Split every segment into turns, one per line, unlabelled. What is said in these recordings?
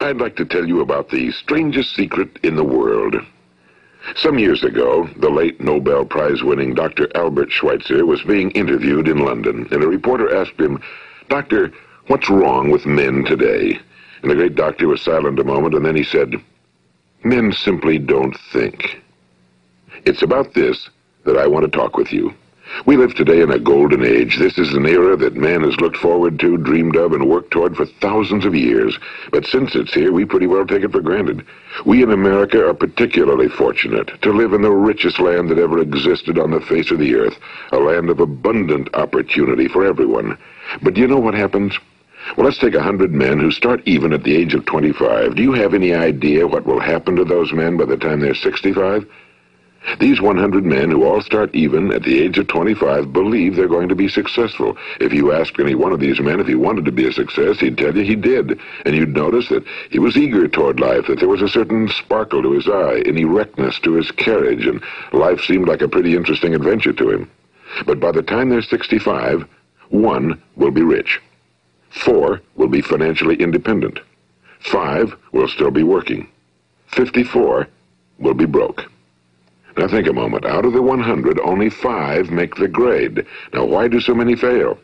I'd like to tell you about the strangest secret in the world. Some years ago, the late Nobel Prize-winning Dr. Albert Schweitzer was being interviewed in London, and a reporter asked him, "Doctor, what's wrong with men today?" And the great doctor was silent a moment, and then he said, "Men simply don't think." It's about this that I want to talk with you. We live today in a golden age. This is an era that man has looked forward to, dreamed of, and worked toward for thousands of years. But since it's here, we pretty well take it for granted. We in America are particularly fortunate to live in the richest land that ever existed on the face of the earth, a land of abundant opportunity for everyone. But do you know what happens? Well, let's take 100 men who start even at the age of 25. Do you have any idea what will happen to those men by the time they're 65? These 100 men who all start even at the age of 25 believe they're going to be successful. If you asked any one of these men if he wanted to be a success, he'd tell you he did. And you'd notice that he was eager toward life, that there was a certain sparkle to his eye, an erectness to his carriage, and life seemed like a pretty interesting adventure to him. But by the time they're 65, 1 will be rich. 4 will be financially independent. 5 will still be working. 54 will be broke. Now think a moment. Out of the 100, only 5 make the grade. Now why do so many fail?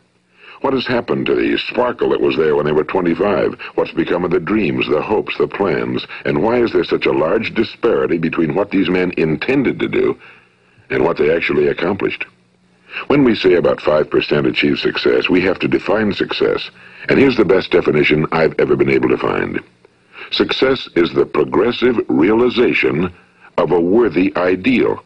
What has happened to the sparkle that was there when they were 25? What's become of the dreams, the hopes, the plans? And why is there such a large disparity between what these men intended to do and what they actually accomplished? When we say about 5% achieve success, we have to define success. And here's the best definition I've ever been able to find. Success is the progressive realization of a worthy ideal.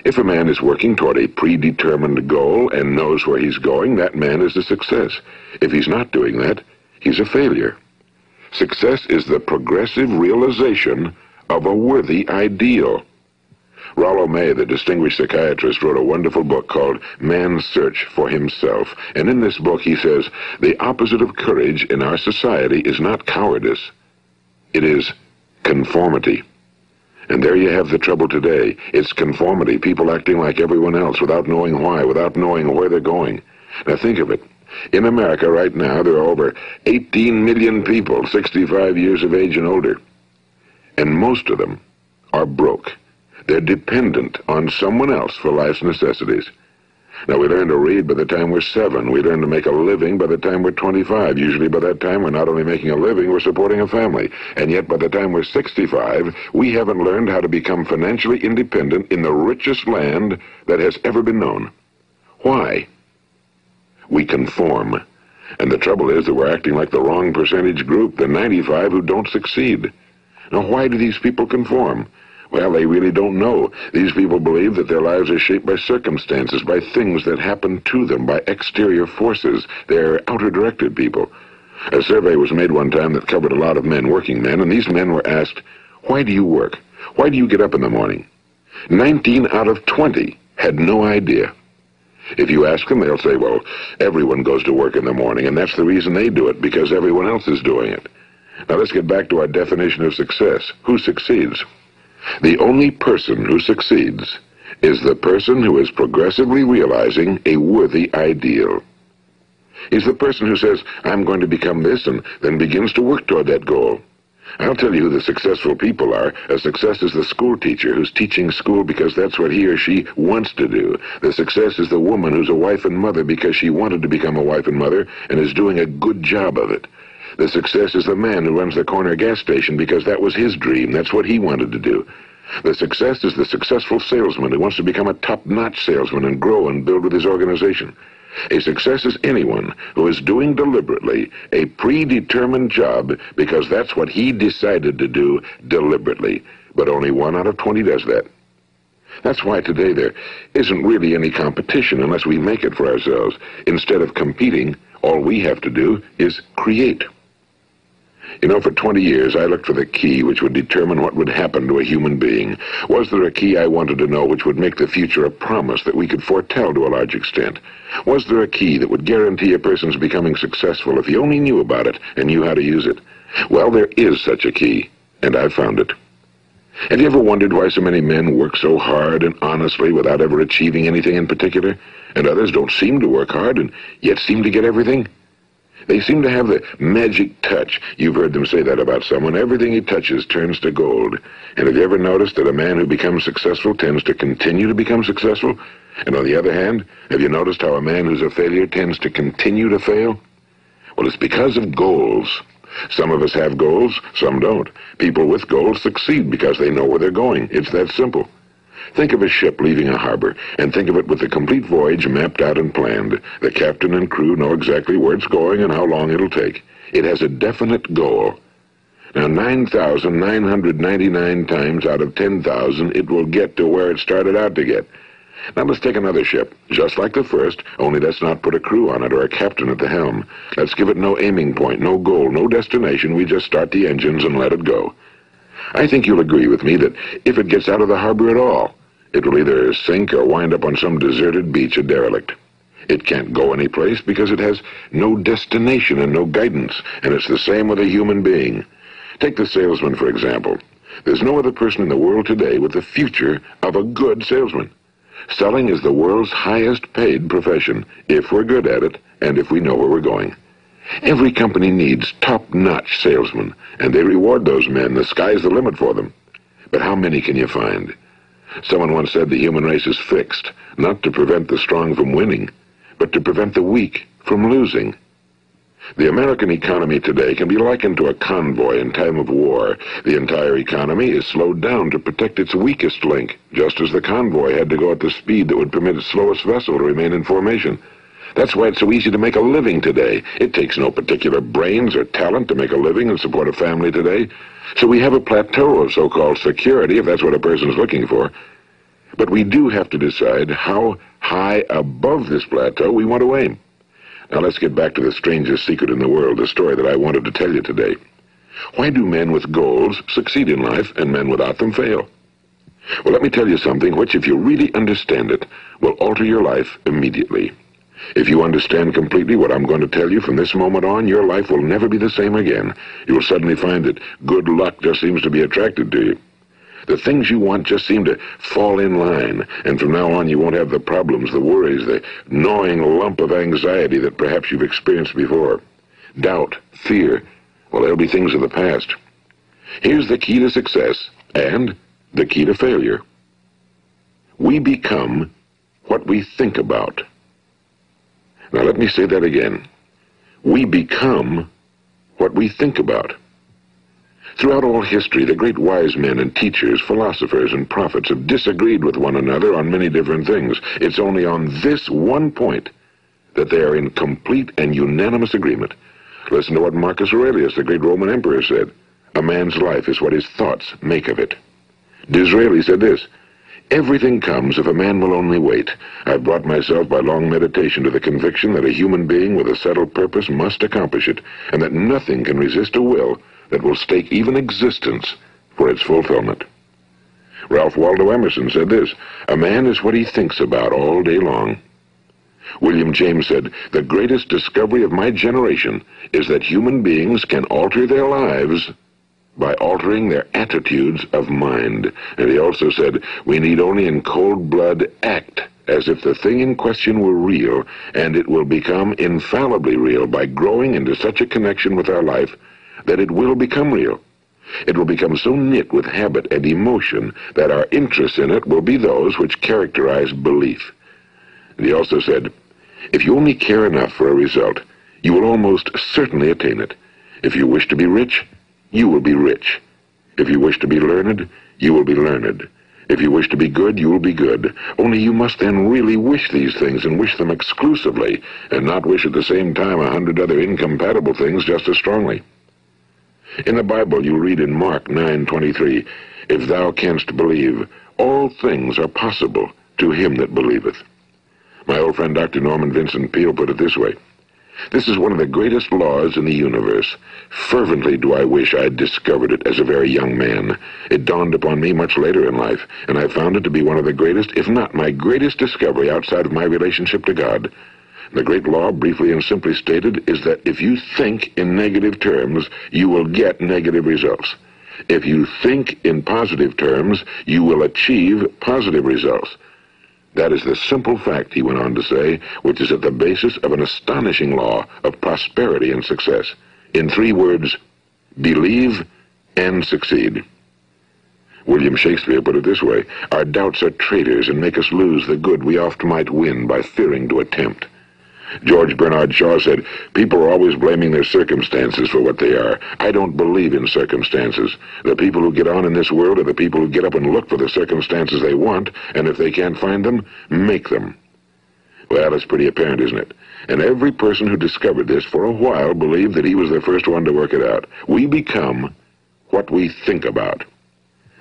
If a man is working toward a predetermined goal and knows where he's going, that man is a success. If he's not doing that, he's a failure. Success is the progressive realization of a worthy ideal. Rollo May, the distinguished psychiatrist, wrote a wonderful book called Man's Search for Himself. And in this book he says, the opposite of courage in our society is not cowardice. It is conformity. And there you have the trouble today. It's conformity, people acting like everyone else without knowing why, without knowing where they're going. Now think of it. In America right now, there are over 18 million people 65 years of age and older. And most of them are broke. They're dependent on someone else for life's necessities. Now, we learn to read by the time we're 7. We learn to make a living by the time we're 25. Usually by that time, we're not only making a living, we're supporting a family. And yet by the time we're 65, we haven't learned how to become financially independent in the richest land that has ever been known. Why? We conform. And the trouble is that we're acting like the wrong percentage group, the 95 who don't succeed. Now, why do these people conform? Well, they really don't know. These people believe that their lives are shaped by circumstances, by things that happen to them, by exterior forces. They're outer-directed people. A survey was made one time that covered a lot of men, working men, and these men were asked, "Why do you work? Why do you get up in the morning?" 19 out of 20 had no idea. If you ask them, they'll say, well, everyone goes to work in the morning, and that's the reason they do it, because everyone else is doing it. Now let's get back to our definition of success. Who succeeds? The only person who succeeds is the person who is progressively realizing a worthy ideal. He's the person who says, I'm going to become this, and then begins to work toward that goal. I'll tell you who the successful people are. A success is the school teacher who's teaching school because that's what he or she wants to do. The success is the woman who's a wife and mother because she wanted to become a wife and mother and is doing a good job of it. The success is the man who runs the corner gas station because that was his dream. That's what he wanted to do. The success is the successful salesman who wants to become a top-notch salesman and grow and build with his organization. A success is anyone who is doing deliberately a predetermined job because that's what he decided to do deliberately. But only 1 out of 20 does that. That's why today there isn't really any competition unless we make it for ourselves. Instead of competing, all we have to do is create. You know, for 20 years, I looked for the key which would determine what would happen to a human being. Was there a key I wanted to know which would make the future a promise that we could foretell to a large extent? Was there a key that would guarantee a person's becoming successful if he only knew about it and knew how to use it? Well, there is such a key, and I've found it. Have you ever wondered why so many men work so hard and honestly without ever achieving anything in particular, and others don't seem to work hard and yet seem to get everything? They seem to have the magic touch. You've heard them say that about someone. Everything he touches turns to gold. And have you ever noticed that a man who becomes successful tends to continue to become successful? And on the other hand, have you noticed how a man who's a failure tends to continue to fail? Well, it's because of goals. Some of us have goals, some don't. People with goals succeed because they know where they're going. It's that simple. Think of a ship leaving a harbor, and think of it with the complete voyage mapped out and planned. The captain and crew know exactly where it's going and how long it'll take. It has a definite goal. Now, 9,999 times out of 10,000, it will get to where it started out to get. Now let's take another ship, just like the first, only let's not put a crew on it or a captain at the helm. Let's give it no aiming point, no goal, no destination. We just start the engines and let it go. I think you'll agree with me that if it gets out of the harbor at all, it will either sink or wind up on some deserted beach, a derelict. It can't go anyplace because it has no destination and no guidance, and it's the same with a human being. Take the salesman, for example. There's no other person in the world today with the future of a good salesman. Selling is the world's highest paid profession, if we're good at it and if we know where we're going. Every company needs top-notch salesmen, and they reward those men. The sky's the limit for them. But how many can you find? Someone once said the human race is fixed, not to prevent the strong from winning, but to prevent the weak from losing. The American economy today can be likened to a convoy in time of war. The entire economy is slowed down to protect its weakest link, just as the convoy had to go at the speed that would permit its slowest vessel to remain in formation. That's why it's so easy to make a living today. It takes no particular brains or talent to make a living and support a family today. So we have a plateau of so-called security, if that's what a person's looking for. But we do have to decide how high above this plateau we want to aim. Now let's get back to the strangest secret in the world, the story that I wanted to tell you today. Why do men with goals succeed in life and men without them fail? Well, let me tell you something which, if you really understand it, will alter your life immediately. If you understand completely what I'm going to tell you from this moment on, your life will never be the same again. You will suddenly find that good luck just seems to be attracted to you. The things you want just seem to fall in line, and from now on you won't have the problems, the worries, the gnawing lump of anxiety that perhaps you've experienced before. Doubt, fear, well, they'll be things of the past. Here's the key to success and the key to failure. We become what we think about. Now let me say that again. We become what we think about. Throughout all history, the great wise men and teachers, philosophers and prophets have disagreed with one another on many different things. It's only on this one point that they are in complete and unanimous agreement. Listen to what Marcus Aurelius, the great Roman emperor, said. A man's life is what his thoughts make of it. Disraeli said this. Everything comes if a man will only wait. I've brought myself by long meditation to the conviction that a human being with a settled purpose must accomplish it, and that nothing can resist a will that will stake even existence for its fulfillment. Ralph Waldo Emerson said this, a man is what he thinks about all day long. William James said, the greatest discovery of my generation is that human beings can alter their lives by altering their attitudes of mind. And he also said, we need only in cold blood act as if the thing in question were real, and it will become infallibly real by growing into such a connection with our life that it will become real. It will become so knit with habit and emotion that our interest in it will be those which characterize belief. And he also said, if you only care enough for a result, you will almost certainly attain it. If you wish to be rich, you will be rich. If you wish to be learned, you will be learned. If you wish to be good, you will be good. Only you must then really wish these things and wish them exclusively, and not wish at the same time 100 other incompatible things just as strongly. In the Bible, you read in Mark 9:23, if thou canst believe, all things are possible to him that believeth. My old friend Dr. Norman Vincent Peale put it this way, this is one of the greatest laws in the universe. Fervently do I wish I'd discovered it as a very young man. It dawned upon me much later in life, and I found it to be one of the greatest, if not my greatest discovery outside of my relationship to God. The great law, briefly and simply stated, is that if you think in negative terms, you will get negative results. If you think in positive terms, you will achieve positive results. That is the simple fact, he went on to say, which is at the basis of an astonishing law of prosperity and success. In 3 words, believe and succeed. William Shakespeare put it this way: our doubts are traitors and make us lose the good we oft might win by fearing to attempt. George Bernard Shaw said, people are always blaming their circumstances for what they are. I don't believe in circumstances. The people who get on in this world are the people who get up and look for the circumstances they want, and if they can't find them, make them. Well, it's pretty apparent, isn't it? And every person who discovered this for a while believed that he was the first one to work it out. We become what we think about.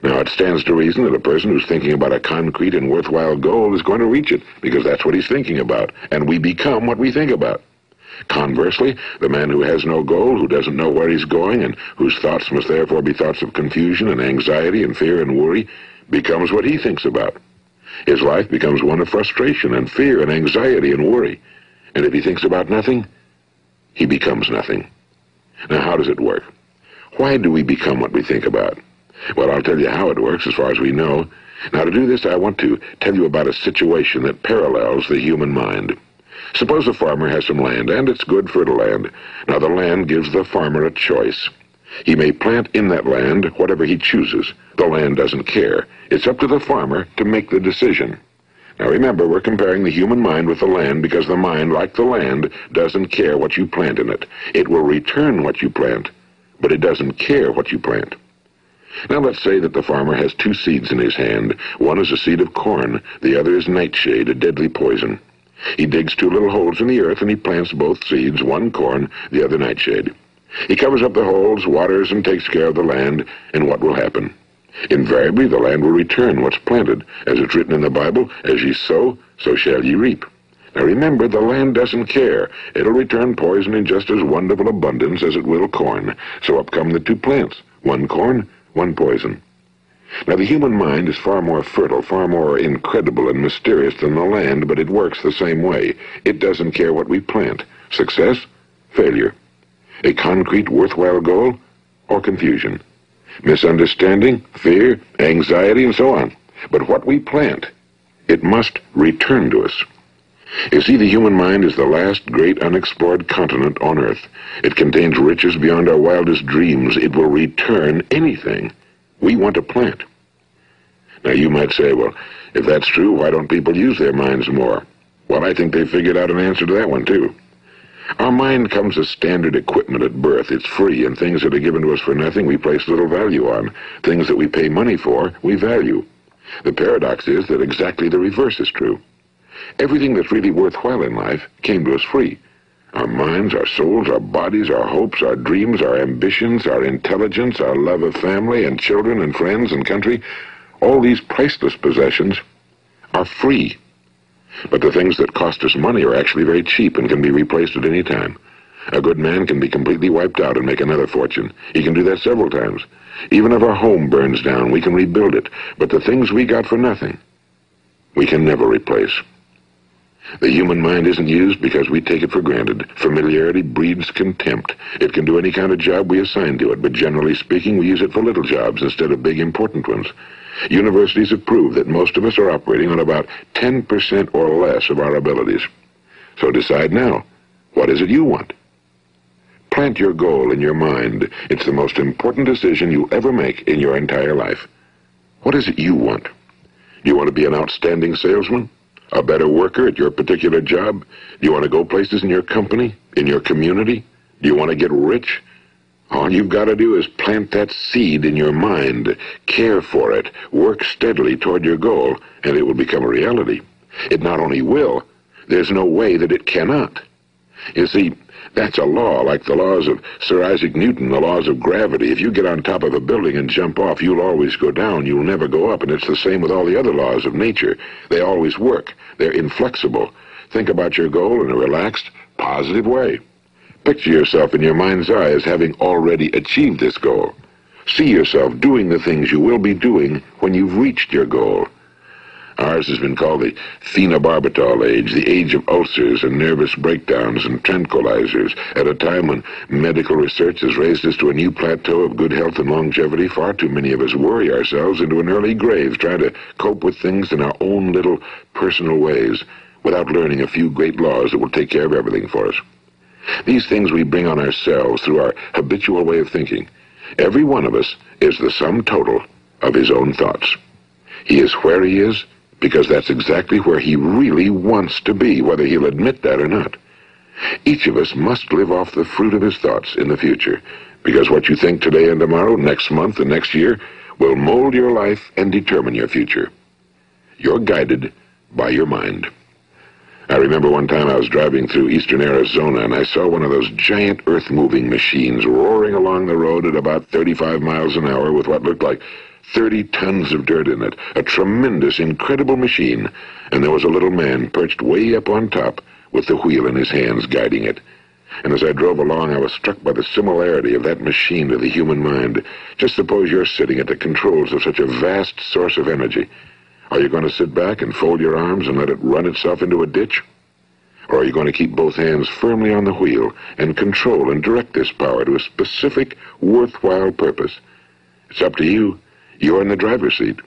Now, it stands to reason that a person who's thinking about a concrete and worthwhile goal is going to reach it, because that's what he's thinking about, and we become what we think about. Conversely, the man who has no goal, who doesn't know where he's going, and whose thoughts must therefore be thoughts of confusion and anxiety and fear and worry, becomes what he thinks about. His life becomes one of frustration and fear and anxiety and worry. And if he thinks about nothing, he becomes nothing. Now, how does it work? Why do we become what we think about? Well, I'll tell you how it works as far as we know. Now, to do this, I want to tell you about a situation that parallels the human mind. Suppose a farmer has some land, and it's good fertile land. Now, the land gives the farmer a choice. He may plant in that land whatever he chooses. The land doesn't care. It's up to the farmer to make the decision. Now, remember, we're comparing the human mind with the land because the mind, like the land, doesn't care what you plant in it. It will return what you plant, but it doesn't care what you plant. Now, let's say that the farmer has 2 seeds in his hand. One is a seed of corn. The other is nightshade, a deadly poison. He digs 2 little holes in the earth, and he plants both seeds, one corn, the other nightshade. He covers up the holes, waters, and takes care of the land, and what will happen? Invariably, the land will return what's planted. As it's written in the Bible, as ye sow, so shall ye reap. Now remember, the land doesn't care. It'll return poison in just as wonderful abundance as it will corn. So up come the 2 plants, one corn, one poison. Now, the human mind is far more fertile, far more incredible and mysterious than the land, but it works the same way. It doesn't care what we plant. Success, failure. A concrete, worthwhile goal, or confusion. Misunderstanding, fear, anxiety, and so on. But what we plant, it must return to us. You see, the human mind is the last great unexplored continent on Earth. It contains riches beyond our wildest dreams. It will return anything we want to plant. Now, you might say, well, if that's true, why don't people use their minds more? Well, I think they figured out an answer to that one, too. Our mind comes as standard equipment at birth. It's free, and things that are given to us for nothing we place little value on. Things that we pay money for, we value. The paradox is that exactly the reverse is true. Everything that's really worthwhile in life came to us free. Our minds, our souls, our bodies, our hopes, our dreams, our ambitions, our intelligence, our love of family and children and friends and country, all these priceless possessions are free. But the things that cost us money are actually very cheap and can be replaced at any time. A good man can be completely wiped out and make another fortune. He can do that several times. Even if our home burns down, we can rebuild it. But the things we got for nothing, we can never replace. The human mind isn't used because we take it for granted. Familiarity breeds contempt. It can do any kind of job we assign to it, but generally speaking, we use it for little jobs instead of big, important ones. Universities have proved that most of us are operating on about 10% or less of our abilities. So decide now, what is it you want? Plant your goal in your mind. It's the most important decision you'll ever make in your entire life. What is it you want? Do you want to be an outstanding salesman? A better worker at your particular job? Do you want to go places in your company, in your community? Do you want to get rich? All you've got to do is plant that seed in your mind, care for it, work steadily toward your goal, and it will become a reality. It not only will, there's no way that it cannot. You see, that's a law, like the laws of Sir Isaac Newton, the laws of gravity. If you get on top of a building and jump off, you'll always go down. You'll never go up, and it's the same with all the other laws of nature. They always work. They're inflexible. Think about your goal in a relaxed, positive way. Picture yourself in your mind's eye as having already achieved this goal. See yourself doing the things you will be doing when you've reached your goal. Ours has been called the phenobarbital age, the age of ulcers and nervous breakdowns and tranquilizers, at a time when medical research has raised us to a new plateau of good health and longevity. Far too many of us worry ourselves into an early grave trying to cope with things in our own little personal ways without learning a few great laws that will take care of everything for us. These things we bring on ourselves through our habitual way of thinking. Every one of us is the sum total of his own thoughts. He is where he is because that's exactly where he really wants to be, whether he'll admit that or not. Each of us must live off the fruit of his thoughts in the future, because what you think today and tomorrow, next month and next year, will mold your life and determine your future. You're guided by your mind. I remember one time I was driving through eastern Arizona, and I saw one of those giant earth-moving machines roaring along the road at about 35 miles an hour with what looked like 30 tons of dirt in it. A tremendous, incredible machine, and there was a little man perched way up on top with the wheel in his hands guiding it. And as I drove along, I was struck by the similarity of that machine to the human mind. Just suppose you're sitting at the controls of such a vast source of energy. Are you going to sit back and fold your arms and let it run itself into a ditch? Or are you going to keep both hands firmly on the wheel and control and direct this power to a specific, worthwhile purpose? It's up to you. You're in the driver's seat.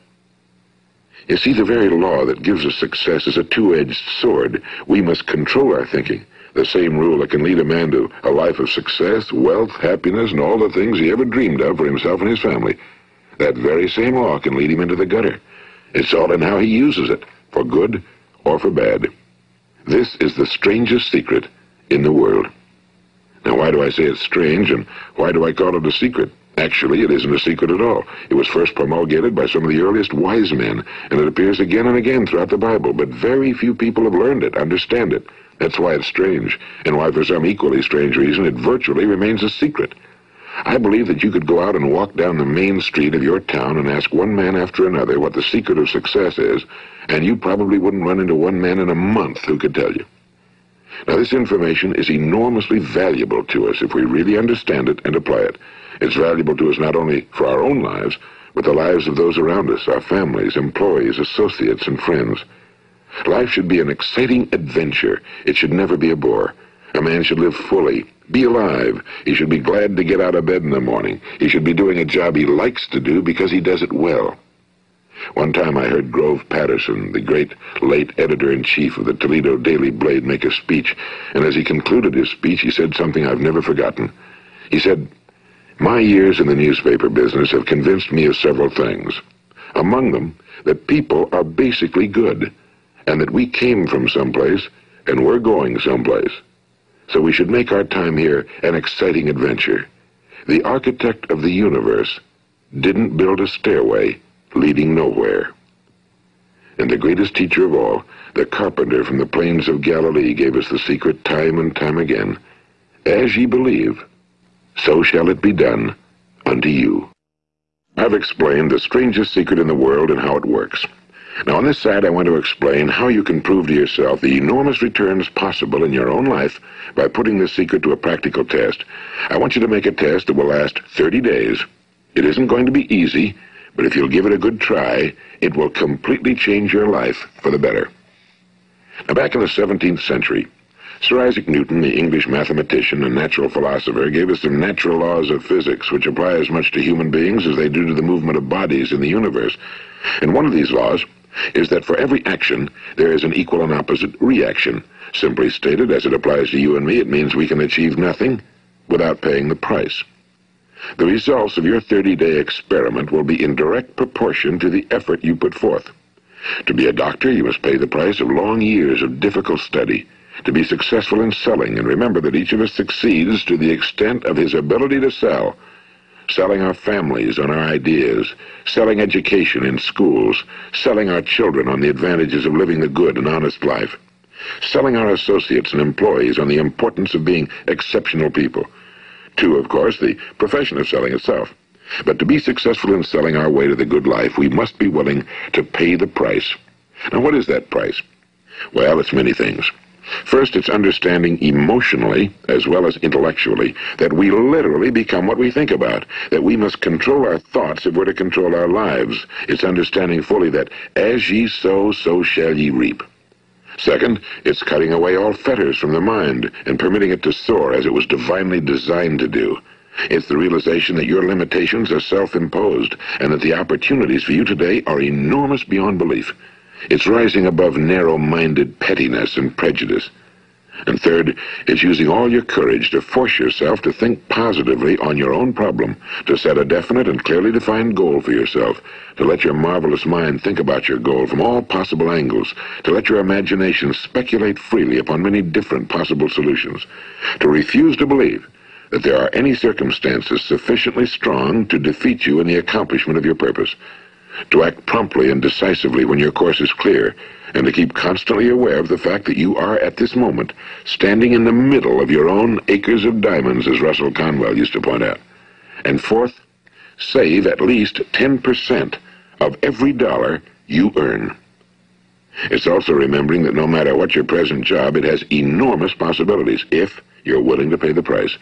You see, the very law that gives us success is a two-edged sword. We must control our thinking. The same rule that can lead a man to a life of success, wealth, happiness, and all the things he ever dreamed of for himself and his family. That very same law can lead him into the gutter. It's all in how he uses it, for good or for bad. This is the strangest secret in the world. Now, why do I say it's strange, and why do I call it a secret? Actually, it isn't a secret at all. It was first promulgated by some of the earliest wise men, and it appears again and again throughout the Bible, but very few people have learned it, understand it. That's why it's strange, and why for some equally strange reason it virtually remains a secret. I believe that you could go out and walk down the main street of your town and ask one man after another what the secret of success is, and you probably wouldn't run into one man in a month who could tell you. Now, this information is enormously valuable to us if we really understand it and apply it. It's valuable to us not only for our own lives, but the lives of those around us, our families, employees, associates, and friends. Life should be an exciting adventure. It should never be a bore. A man should live fully, be alive. He should be glad to get out of bed in the morning. He should be doing a job he likes to do because he does it well. One time I heard Grove Patterson, the great late editor-in-chief of the Toledo Daily Blade, make a speech, and as he concluded his speech, he said something I've never forgotten. He said, "My years in the newspaper business have convinced me of several things. Among them, that people are basically good, and that we came from someplace, and we're going someplace. So we should make our time here an exciting adventure. The architect of the universe didn't build a stairway leading nowhere." And the greatest teacher of all, the carpenter from the plains of Galilee, gave us the secret time and time again. As ye believe, so shall it be done unto you. I've explained the strangest secret in the world and how it works. Now, on this side, I want to explain how you can prove to yourself the enormous returns possible in your own life by putting this secret to a practical test. I want you to make a test that will last 30 days. It isn't going to be easy, but if you'll give it a good try, it will completely change your life for the better. Now, back in the 17th century, Sir Isaac Newton, the English mathematician and natural philosopher, gave us some natural laws of physics which apply as much to human beings as they do to the movement of bodies in the universe. And one of these laws is that for every action, there is an equal and opposite reaction. Simply stated, as it applies to you and me, it means we can achieve nothing without paying the price. The results of your 30-day experiment will be in direct proportion to the effort you put forth. To be a doctor, you must pay the price of long years of difficult study. To be successful in selling, and remember that each of us succeeds to the extent of his ability to sell. Selling our families on our ideas, selling education in schools, selling our children on the advantages of living the good and honest life, selling our associates and employees on the importance of being exceptional people. To, of course, the profession of selling itself. But to be successful in selling our way to the good life, we must be willing to pay the price. Now, what is that price? Well, it's many things. First, it's understanding emotionally, as well as intellectually, that we literally become what we think about, that we must control our thoughts if we're to control our lives. It's understanding fully that as ye sow, so shall ye reap. Second, it's cutting away all fetters from the mind and permitting it to soar as it was divinely designed to do. It's the realization that your limitations are self-imposed and that the opportunities for you today are enormous beyond belief. It's rising above narrow-minded pettiness and prejudice. And third, it's using all your courage to force yourself to think positively on your own problem, to set a definite and clearly defined goal for yourself, to let your marvelous mind think about your goal from all possible angles, to let your imagination speculate freely upon many different possible solutions, to refuse to believe that there are any circumstances sufficiently strong to defeat you in the accomplishment of your purpose, to act promptly and decisively when your course is clear, and to keep constantly aware of the fact that you are, at this moment, standing in the middle of your own acres of diamonds, as Russell Conwell used to point out. And fourth, save at least 10% of every dollar you earn. It's also remembering that no matter what your present job, it has enormous possibilities if you're willing to pay the price.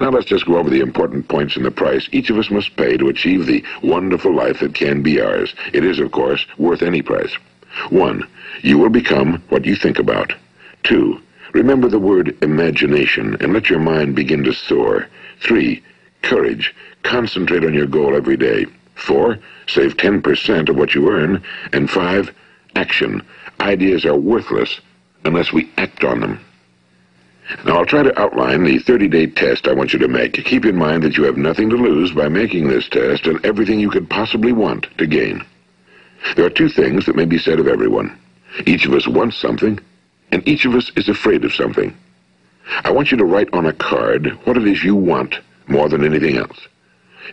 Now let's just go over the important points in the price each of us must pay to achieve the wonderful life that can be ours. It is, of course, worth any price. 1. You will become what you think about. 2. Remember the word imagination and let your mind begin to soar. 3. Courage. Concentrate on your goal every day. 4. Save 10% of what you earn. And 5. Action. Ideas are worthless unless we act on them. Now, I'll try to outline the 30-day test I want you to make. Keep in mind that you have nothing to lose by making this test and everything you could possibly want to gain. There are two things that may be said of everyone. Each of us wants something, and each of us is afraid of something. I want you to write on a card what it is you want more than anything else.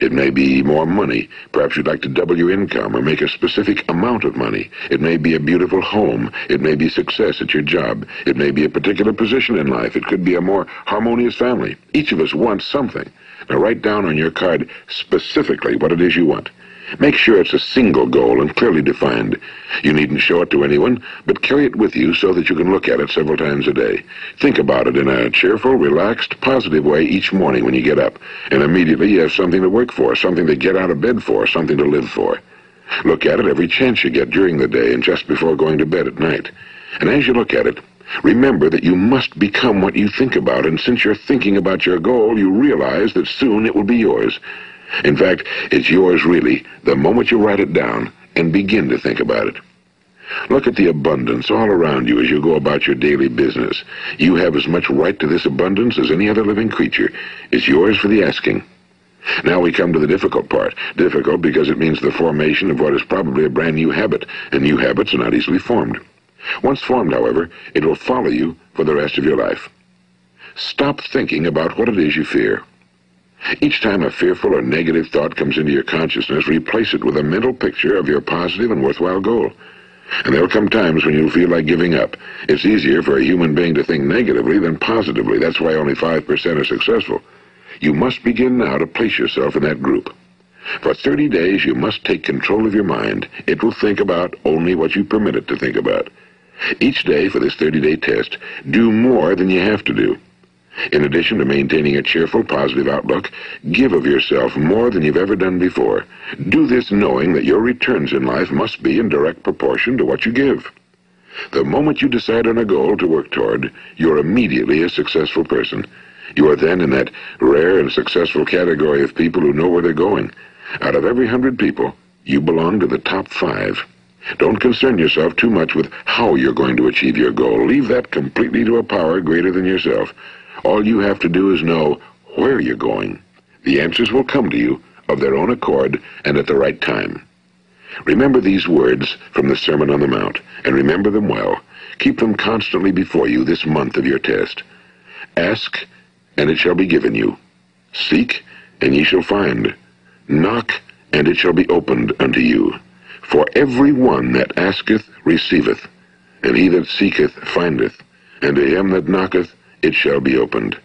It may be more money. Perhaps you'd like to double your income or make a specific amount of money. It may be a beautiful home. It may be success at your job. It may be a particular position in life. It could be a more harmonious family. Each of us wants something. Now write down on your card specifically what it is you want. Make sure it's a single goal and clearly defined. You needn't show it to anyone, but carry it with you so that you can look at it several times a day. Think about it in a cheerful, relaxed, positive way each morning when you get up, and immediately you have something to work for, something to get out of bed for, something to live for. Look at it every chance you get during the day and just before going to bed at night. And as you look at it, remember that you must become what you think about, and since you're thinking about your goal, you realize that soon it will be yours. In fact, it's yours really the moment you write it down and begin to think about it. Look at the abundance all around you as you go about your daily business. You have as much right to this abundance as any other living creature. It's yours for the asking. Now we come to the difficult part. Difficult because it means the formation of what is probably a brand new habit, and new habits are not easily formed. Once formed, however, it will follow you for the rest of your life. Stop thinking about what it is you fear. Each time a fearful or negative thought comes into your consciousness, replace it with a mental picture of your positive and worthwhile goal. And there'll come times when you'll feel like giving up. It's easier for a human being to think negatively than positively. That's why only 5% are successful. You must begin now to place yourself in that group. For 30 days, you must take control of your mind. It will think about only what you permit it to think about. Each day for this 30-day test, do more than you have to do. In addition to maintaining a cheerful, positive outlook, give of yourself more than you've ever done before. Do this knowing that your returns in life must be in direct proportion to what you give. The moment you decide on a goal to work toward, you're immediately a successful person. You are then in that rare and successful category of people who know where they're going. Out of every 100 people, you belong to the top 5. Don't concern yourself too much with how you're going to achieve your goal. Leave that completely to a power greater than yourself. All you have to do is know where you're going. The answers will come to you of their own accord and at the right time. Remember these words from the Sermon on the Mount, and remember them well. Keep them constantly before you this month of your test. Ask, and it shall be given you. Seek, and ye shall find. Knock, and it shall be opened unto you. For every one that asketh receiveth, and he that seeketh findeth, and to him that knocketh it shall be opened.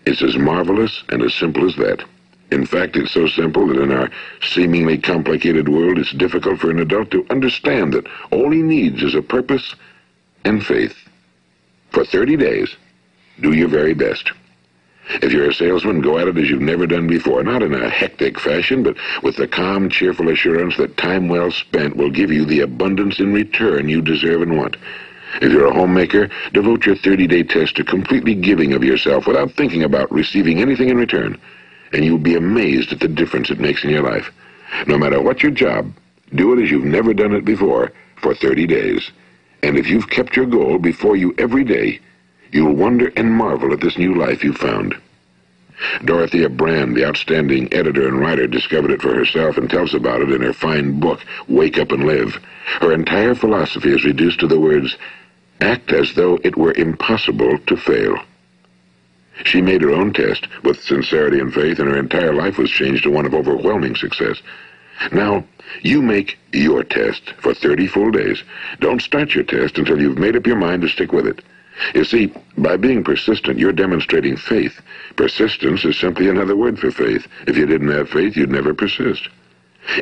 It's as marvelous and as simple as that. In fact, it's so simple that in our seemingly complicated world, it's difficult for an adult to understand that all he needs is a purpose and faith. For 30 days, do your very best. If you're a salesman, go at it as you've never done before, not in a hectic fashion, but with the calm, cheerful assurance that time well spent will give you the abundance in return you deserve and want. If you're a homemaker, devote your 30-day test to completely giving of yourself without thinking about receiving anything in return, and you'll be amazed at the difference it makes in your life. No matter what your job, do it as you've never done it before for 30 days. And if you've kept your goal before you every day, you'll wonder and marvel at this new life you've found. Dorothea Brand, the outstanding editor and writer, discovered it for herself and tells about it in her fine book, Wake Up and Live. Her entire philosophy is reduced to the words, act as though it were impossible to fail. She made her own test with sincerity and faith, and her entire life was changed to one of overwhelming success. Now, you make your test for 30 full days. Don't start your test until you've made up your mind to stick with it. You see, by being persistent, you're demonstrating faith. Persistence is simply another word for faith. If you didn't have faith, you'd never persist.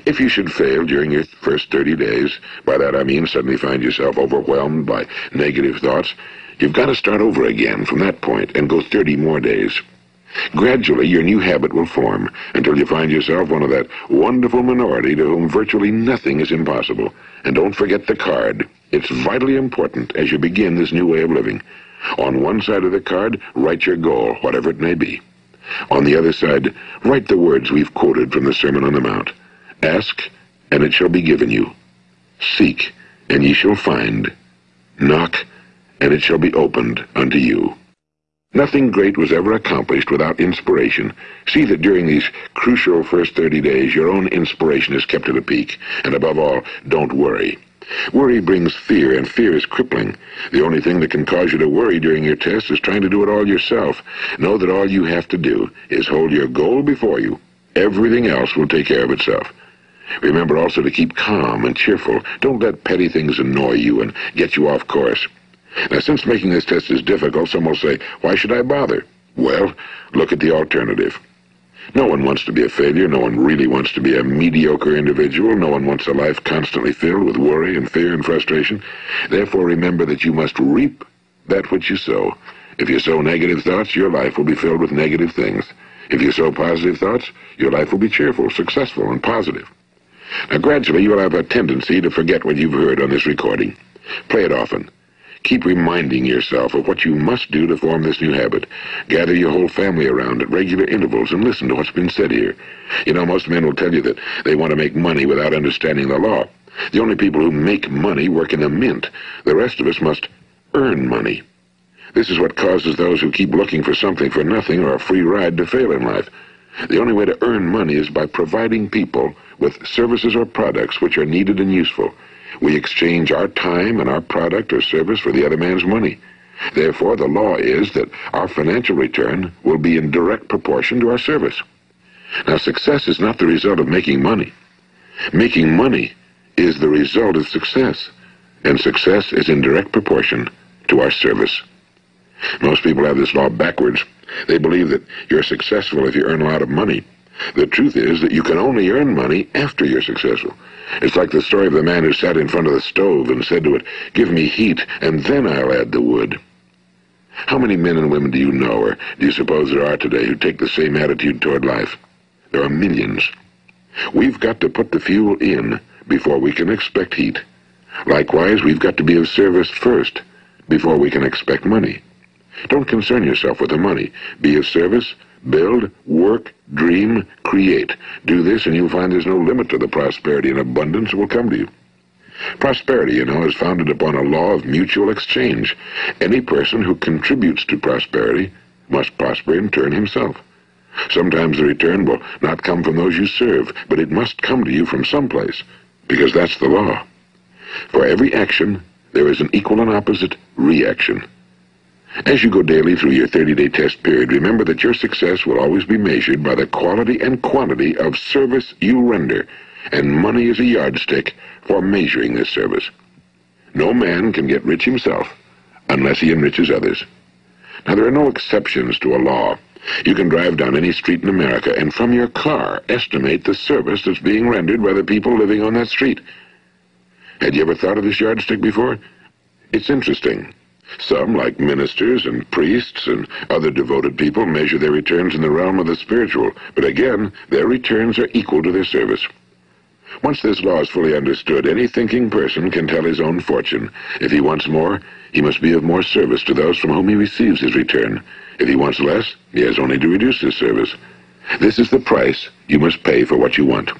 If you should fail during your first 30 days, by that I mean suddenly find yourself overwhelmed by negative thoughts, you've got to start over again from that point and go 30 more days. Gradually, your new habit will form until you find yourself one of that wonderful minority to whom virtually nothing is impossible. And don't forget the card. It's vitally important as you begin this new way of living. On one side of the card, write your goal, whatever it may be. On the other side, write the words we've quoted from the Sermon on the Mount. Ask, and it shall be given you. Seek, and ye shall find. Knock, and it shall be opened unto you. Nothing great was ever accomplished without inspiration. See that during these crucial first 30 days, your own inspiration is kept at a peak. And above all, don't worry. Worry brings fear, and fear is crippling. The only thing that can cause you to worry during your test is trying to do it all yourself. Know that all you have to do is hold your goal before you. Everything else will take care of itself. Remember also to keep calm and cheerful. Don't let petty things annoy you and get you off course. Now, since making this test is difficult, some will say, why should I bother? Well, look at the alternative. No one wants to be a failure. No one really wants to be a mediocre individual. No one wants a life constantly filled with worry and fear and frustration. Therefore, remember that you must reap that which you sow. If you sow negative thoughts, your life will be filled with negative things. If you sow positive thoughts, your life will be cheerful, successful, and positive. Now, gradually, you will have a tendency to forget what you've heard on this recording. Play it often. Keep reminding yourself of what you must do to form this new habit. Gather your whole family around at regular intervals and listen to what's been said here. You know, most men will tell you that they want to make money without understanding the law. The only people who make money work in a mint. The rest of us must earn money. This is what causes those who keep looking for something for nothing or a free ride to fail in life. The only way to earn money is by providing people with services or products which are needed and useful. We exchange our time and our product or service for the other man's money. Therefore, the law is that our financial return will be in direct proportion to our service. Now, success is not the result of making money. Making money is the result of success, and success is in direct proportion to our service. Most people have this law backwards. They believe that you're successful if you earn a lot of money. The truth is that you can only earn money after you're successful. It's like the story of the man who sat in front of the stove and said to it, "Give me heat, and then I'll add the wood." How many men and women do you know, or do you suppose there are today, who take the same attitude toward life? There are millions. We've got to put the fuel in before we can expect heat. Likewise, we've got to be of service first before we can expect money. Don't concern yourself with the money. Be of service, build, work, dream, create. Do this and you'll find there's no limit to the prosperity and abundance that will come to you. Prosperity, you know, is founded upon a law of mutual exchange. Any person who contributes to prosperity must prosper in turn himself. Sometimes the return will not come from those you serve, but it must come to you from someplace, because that's the law. For every action, there is an equal and opposite reaction. As you go daily through your 30-day test period, remember that your success will always be measured by the quality and quantity of service you render, and money is a yardstick for measuring this service. No man can get rich himself unless he enriches others. Now, there are no exceptions to a law. You can drive down any street in America and from your car estimate the service that's being rendered by the people living on that street. Had you ever thought of this yardstick before? It's interesting. Some, like ministers and priests and other devoted people, measure their returns in the realm of the spiritual, but again, their returns are equal to their service. Once this law is fully understood, any thinking person can tell his own fortune. If he wants more, he must be of more service to those from whom he receives his return. If he wants less, he has only to reduce his service. This is the price you must pay for what you want.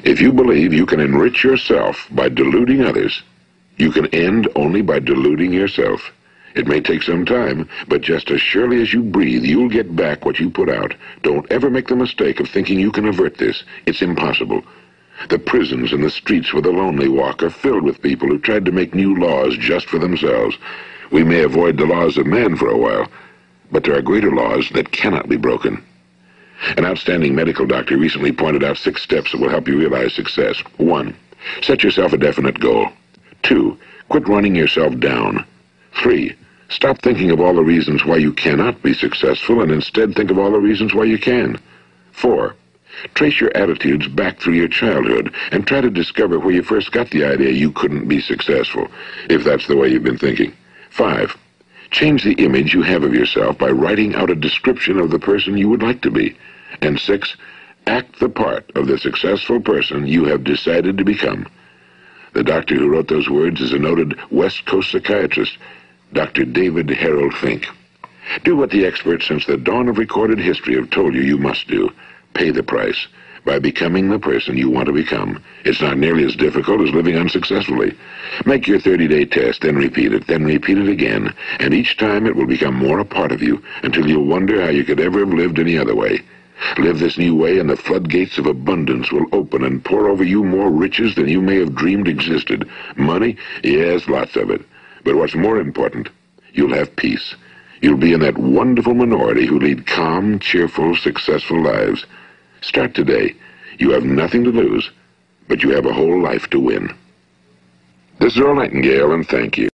If you believe you can enrich yourself by deluding others, you can end only by deluding yourself. It may take some time, but just as surely as you breathe, you'll get back what you put out. Don't ever make the mistake of thinking you can avert this. It's impossible. The prisons and the streets where the lonely walk are filled with people who tried to make new laws just for themselves. We may avoid the laws of man for a while, but there are greater laws that cannot be broken. An outstanding medical doctor recently pointed out 6 steps that will help you realize success. 1. Set yourself a definite goal. 2. Quit running yourself down. 3. Stop thinking of all the reasons why you cannot be successful and instead think of all the reasons why you can. 4. Trace your attitudes back through your childhood and try to discover where you first got the idea you couldn't be successful, if that's the way you've been thinking. 5. Change the image you have of yourself by writing out a description of the person you would like to be. And 6. Act the part of the successful person you have decided to become. The doctor who wrote those words is a noted West Coast psychiatrist, Dr. David Harold Fink. Do what the experts since the dawn of recorded history have told you you must do. Pay the price by becoming the person you want to become. It's not nearly as difficult as living unsuccessfully. Make your 30-day test, then repeat it again, and each time it will become more a part of you until you'll wonder how you could ever have lived any other way. Live this new way and the floodgates of abundance will open and pour over you more riches than you may have dreamed existed. Money? Yes, lots of it. But what's more important, you'll have peace. You'll be in that wonderful minority who lead calm, cheerful, successful lives. Start today. You have nothing to lose, but you have a whole life to win. This is Earl Nightingale, and thank you.